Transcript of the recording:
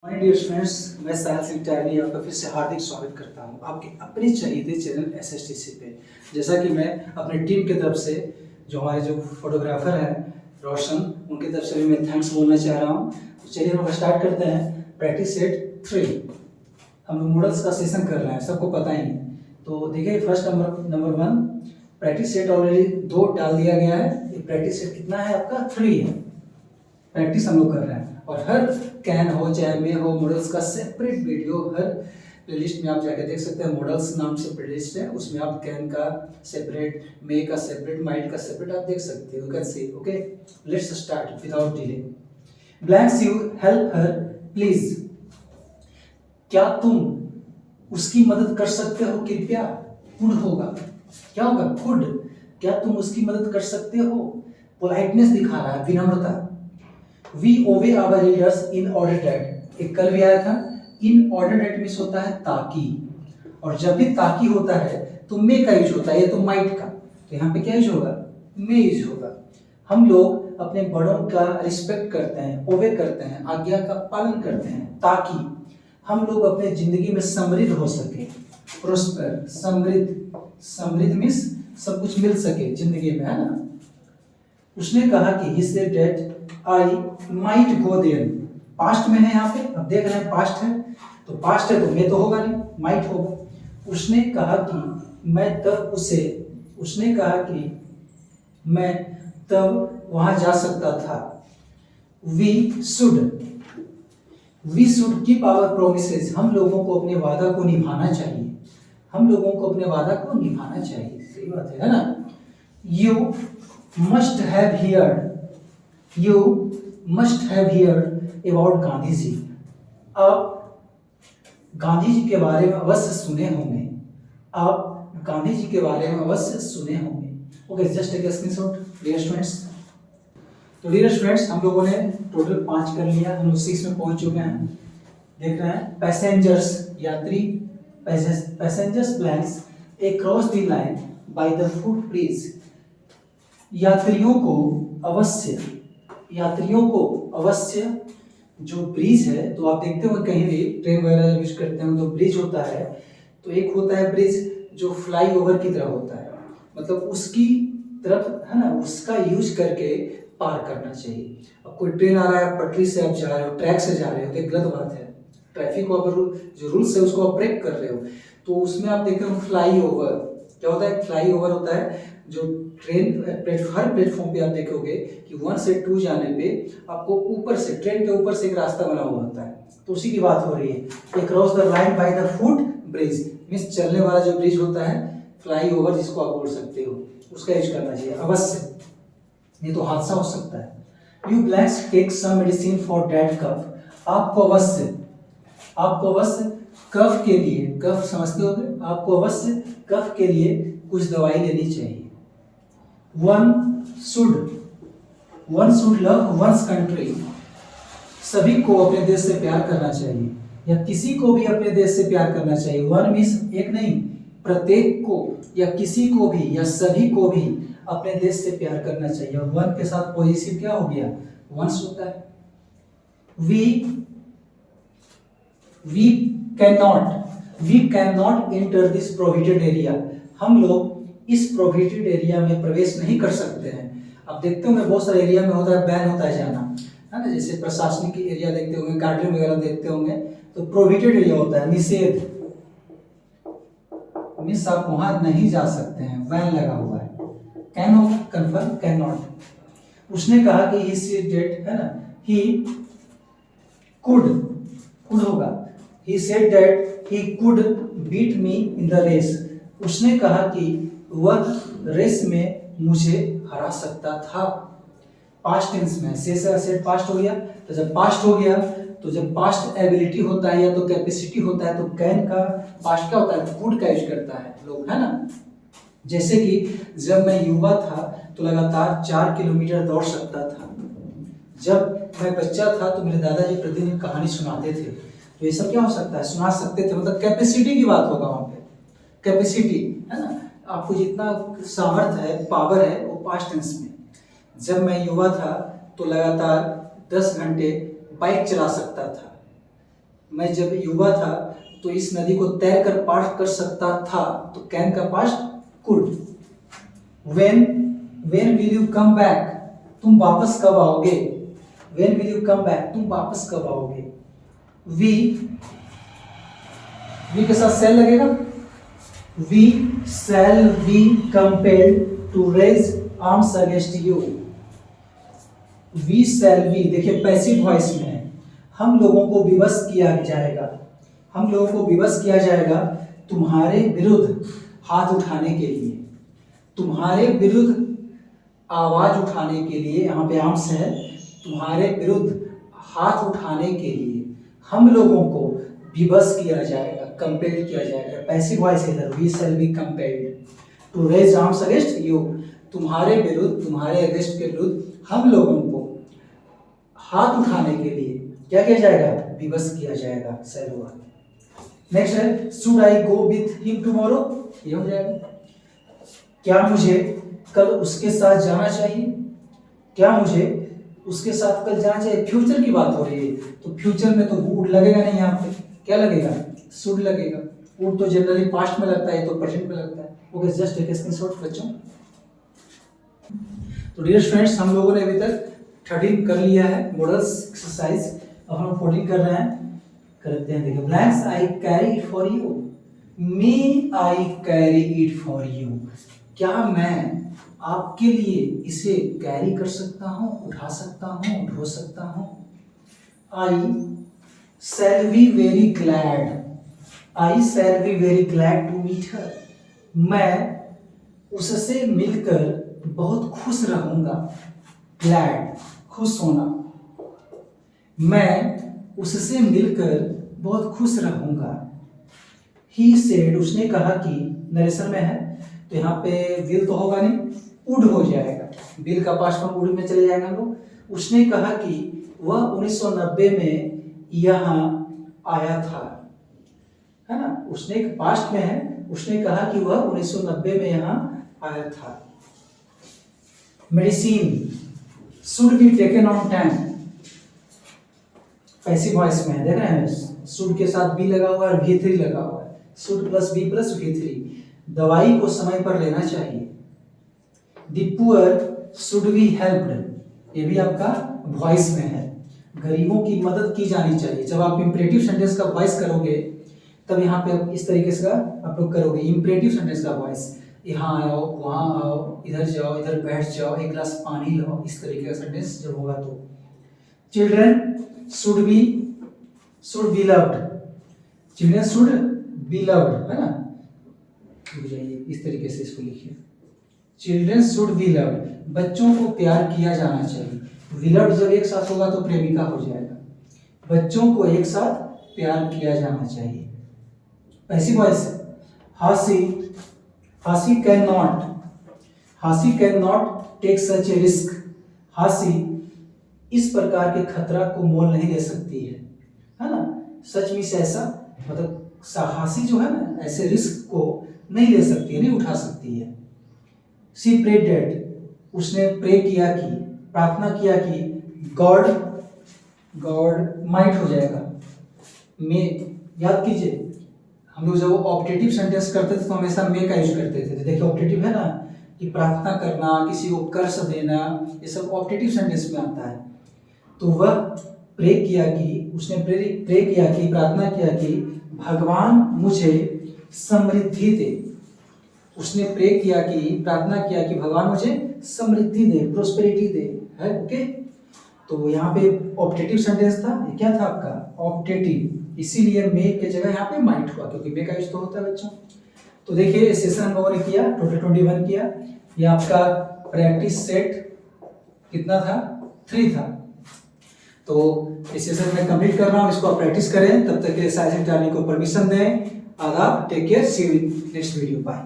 My dear friends, मैं साहिल सिंह टैनी आपका फिर से हार्दिक स्वागत करता हूं आपके अपने चहेते चैनल एसएसटीसी पे। जैसा कि मैं अपनी टीम की तरफ से जो हमारे जो फोटोग्राफर हैं रोशन, उनकी तरफ से भी मैं थैंक्स बोलना चाह रहा हूं। तो चलिए हम स्टार्ट करते हैं। प्रैक्टिस सेट 3 हम लोग मॉडल्स का सेशन कर रहे हैं, सबको पता ही है। तो देखिए first number 1 practice set already 2 डाल दिया गया है। ये प्रैक्टिस सेट कितना है आपका 3 है। प्रैक्टिस हम लोग कर रहे हैं और हर कैन हो चाहे मे हो मॉडल्स का सेपरेट वीडियो हर प्लेलिस्ट में आप जाके देख सकते हैं। मॉडल्स नाम से प्लेलिस्ट है, उसमें आप कैन का सेपरेट, मे का सेपरेट, माइट का सेपरेट आप देख सकते हो। You can see. Okay, let's start without delay. Blanks you help her please. क्या तुम उसकी मदद कर सकते हो कृपया। कुड होगा, क्या होगा कुड। क्या तुम उसकी मदद कर सकते हो। पोलाइटनेस दिखा रहा है, विनम्रता। We obey our leaders in order that, एक कल भी आया था। इन ऑर्डर डेट मीन्स होता है ताकि, और जब भी ताकि होता है तो मे का यूज होता है या तो माइट का। तो यहाँ पे क्या यूज होगा, मे यूज होगा। हम लोग अपने बड़ों का रिस्पेक्ट करते हैं, ओबे करते हैं, आज्ञा का पालन करते हैं ताकि हम लोग अपने जिंदगी में समृद्ध हो सके। प्रोस्पर, समृद्ध, समृद्ध मीन्स सब कुछ मिल सके जिंदगी में, है ना। उसने कहा कि he said that I might go there। Past में है यहाँ पे, अब देख रहे हैं पास्ट है तो पास्ट है तो मैं तो होगा नहीं, माइट होगा। उसने कहा कि मैं तब उसे, उसने कहा कि मैं तब वहां जा सकता था। We should keep our promises। हम लोगों को अपने वादा को निभाना चाहिए, हम लोगों को अपने वादा को निभाना चाहिए। सही बात है ना। You must have heard, you must have heard about Gandhi ji. आप गांधी जी के बारे में अवश्य सुने होंगे, आप गांधी जी के बारे में अवश्य सुने होंगे। Okay, just take a screenshot dear students. तो डियर स्टूडेंट्स, हम लोगों ने टोटल 5 कर लिया, हम लोग 6 में पहुंच चुके हैं। देख रहे हैं पैसेंजर्स, यात्री, passengers blanks across the line by the foot bridge. यात्रियों को अवश्य, यात्रियों को अवश्य जो ब्रिज है, तो आप देखते हो कहीं भी ट्रेन वगैरह जब यूज करते हैं तो ब्रिज होता है, तो एक होता है ब्रिज जो फ्लाई ओवर की तरह होता है, मतलब उसकी तरफ, है ना, उसका यूज करके पार करना चाहिए। अब कोई ट्रेन आ रहा है, पटरी से आप जा रहे हो, ट्रैक से जा रहे हो, तो एक गलत बात है। ट्रैफिक को जो रूल्स है उसको आप ब्रेक कर रहे हो, तो उसमें आप देख रहे हो फ्लाई ओवर। क्या होता है, फ्लाई ओवर होता है जो ट्रेन हर प्लेटफॉर्म पे आप देखोगे कि 1 से 2 जाने पे आपको ऊपर से, ट्रेन के ऊपर से एक रास्ता बना हुआ होता है, तो उसी की बात हो रही है। Cross the line by the foot bridge means चलने वाला जो ब्रिज होता है, फ्लाई ओवर जिसको आप बोल सकते हो, उसका यूज करना चाहिए अवश्य, नहीं तो हादसा हो सकता है। You blacks take some medicine for dead cough. आपको अवश्य, आपको अवश्य कफ के लिए, कफ समझते होगे, आपको अवश्य कफ के लिए कुछ दवाई लेनी चाहिए। One should love one's country। सभी को अपने देश से प्यार करना चाहिए, या किसी को भी अपने देश से प्यार करना चाहिए। वन मीन्स एक नहीं, प्रत्येक को, या किसी को भी, या सभी को भी अपने देश से प्यार करना चाहिए। और वन के साथ पॉजिटिव क्या हो गया, वंस होता है। we cannot enter this prohibited area। हम लोग इस प्रोहिबिटेड एरिया में प्रवेश नहीं कर सकते हैं। अब देखते होंगे बहुत सारे एरिया में होता है, बैन होता है जाना, है ना। जैसे प्रशासनिक एरिया देखते होंगे, गार्डन वगैरह देखते होंगे, तो प्रोहिबिटेड एरिया होता है, निषेध मीन्स आप वहां नहीं जा सकते हैं, बैन लगा हुआ है। कैन होगा, कन्फर्म, कैन नॉट। उसने कहा कि ही सेड दैट, है ना, ही कुड होगा, he said that he could beat me in the race. उसने कहा कि वह रेस में मुझे हरा सकता था। पास्ट टेंस में सेट पास्ट हो गया, तो जब पास्ट हो गया, तो जब पास्ट एबिलिटी होता है या तो कैपेसिटी होता है, तो कैन का पास्ट क्या होता है, कुड का यूज करता है लोग, है ना। जैसे कि जब मैं युवा था तो लगातार 4 किलोमीटर दौड़ सकता था। जब मैं बच्चा था तो मेरे दादाजी प्रतिदिन कहानी सुनाते थे। तो ये सब क्या हो सकता है, सुना सकते थे, मतलब कैपेसिटी की बात होगा वहां पे, कैपेसिटी, है ना। आपको जितना सामर्थ्य है, पावर है, वो पास्ट टेंस में। जब मैं युवा था तो लगातार 10 घंटे बाइक चला सकता था। मैं जब युवा था तो इस नदी को तैर कर पार कर सकता था, तो कैन का past could. When when will you come back, तुम वापस कब आओगे। When will you come back, तुम वापस कब आओगे। वी के साथ सेल लगेगा। We shall be compelled to raise arms against you. We shall be, देखिए पैसिव वॉइस में है, हम लोगों को विवश किया जाएगा, हम लोगों को विवश किया जाएगा तुम्हारे विरुद्ध हाथ उठाने के लिए, तुम्हारे विरुद्ध आवाज उठाने के लिए। यहाँ पे आर्म्स है, तुम्हारे विरुद्ध हाथ उठाने के लिए हम लोगों को विवश किया जाएगा, कंपेल किया जाएगा। पैसिव वॉइस इधर, we shall be compelled to raise arms against you, तुम्हारे विरुद्ध, तुम्हारे अगेंस्ट के विरुद्ध हम लोगों को हाथ उठाने के लिए क्या किया जाएगा, विवश किया जाएगा। सेल हुआ। नेक्स्ट है should I go with him tomorrow, ये हो जाएगा क्या मुझे कल उसके साथ जाना चाहिए, क्या मुझे उसके साथ कल जाना चाहिए। फ्यूचर की बात हो रही है तो फ्यूचर में तो वुड लगेगा नहीं, यहाँ पे क्या लगेगा, शुड लगेगा। वुड तो जनरली पास्ट में लगता है, तो प्रेजेंट में लगता है। ओके, जस्ट टेक स्क्रीनशॉट बच्चों। तो डियर स्टूडेंट्स, हम लोगों ने अभी तक 13 कर लिया है मॉडल्स एक्सरसाइज, अब हम 14 कर रहे हैं, करते हैं। देखिए blanks, I carry it for you, may I carry it for you, क्या मैं आपके लिए इसे कैरी कर सकता हूँ, उठा सकता हूँ, ढो सकता हूँ। I shall be very glad, I shall be very glad to meet her, मैं उससे मिलकर बहुत खुश रहूंगा। ग्लैड, खुश होना, मैं उससे मिलकर बहुत खुश रहूंगा। ही सेड, उसने कहा कि, नरेशन में है तो यहाँ पे विल तो होगा नहीं, वुड हो जाएगा। विल का पास्ट फॉर्म वुड में चले जाएंगे हम लोग। उसने कहा कि वह 1990 में यहाँ आया था, है ना। उसने पास्ट में है, उसने कहा कि वह 1990 में यहाँ आया था। Medicine should be taken on time, passive voice में है, देख रहे हैं शुड के साथ बी लगा हुआ है और V3 लगा हुआ है, should plus B plus V3, दवाई को समय पर लेना चाहिए। The poor should be helped, ये भी आपका वॉइस में है, गरीबों की मदद की जानी चाहिए। जब आप इंपरेटिव सेंटेंस का वॉइस करोगे तब यहाँ पे आप इस तरीके से आप लोग करोगे इंपरेटिव सेंटेंस का वॉइस, यहाँ आओ, वहाँ आओ, इधर जाओ, इधर बैठ जाओ, एक गिलास पानी लो, इस तरीके का सेंटेंस जब होगा तो। Children should be loved, children should be loved, है ना, इस तरीके से इसको लिखिए। चिल्ड्रन शुड बी लव्ड, बच्चों को प्यार किया जाना चाहिए। विलव्ड जब एक साथ होगा तो प्रेमिका हो जाएगा। बच्चों को एक साथ प्यार किया जाना चाहिए। Passive voice, Hasi can not take such a risk, Hasi इस प्रकार के खतरा को मोल नहीं ले सकती है ना। सच मीन्स ऐसा, मतलब हासी जो है ना ऐसे रिस्क को नहीं ले सकती है, नहीं उठा सकती है। सी प्रेड डेट, उसने प्रे किया कि, प्रार्थना किया कि गॉड माइट हो जाएगा। मे, याद कीजिए हम लोग जब ऑप्टेटिव सेंटेंस करते थे तो हमेशा मे का यूज करते थे। देखिए ऑप्टेटिव है ना, कि प्रार्थना करना, किसी को कर्ज देना, ये सब ऑप्टेटिव सेंटेंस में आता है। तो वह प्रे किया कि, उसने प्रे किया कि, प्रार्थना किया कि भगवान मुझे समृद्धि दे। उसने प्रे किया कि, प्रार्थना किया कि भगवान मुझे समृद्धि दे, प्रोस्पेरिटी दे, है। ओके, तो यहाँ पे ऑप्टेटिव सेंटेंस था, ये क्या था आपका ऑप्टेटिव, इसीलिए मे के जगह यहाँ पे माइट हुआ, क्योंकि मे का यूज तो होता है बच्चों। तो देखिए सेशन हम लोगों ने किया, टोटल 21 किया। ये आपका प्रैक्टिस सेट कितना था, 3 था। तो इस सेशन में कंप्लीट कर रहा हूँ, इसको आप प्रैक्टिस करें। तब तक के लिए साइंस को परमिशन दें। आदाब, take care, see you in next video, bye.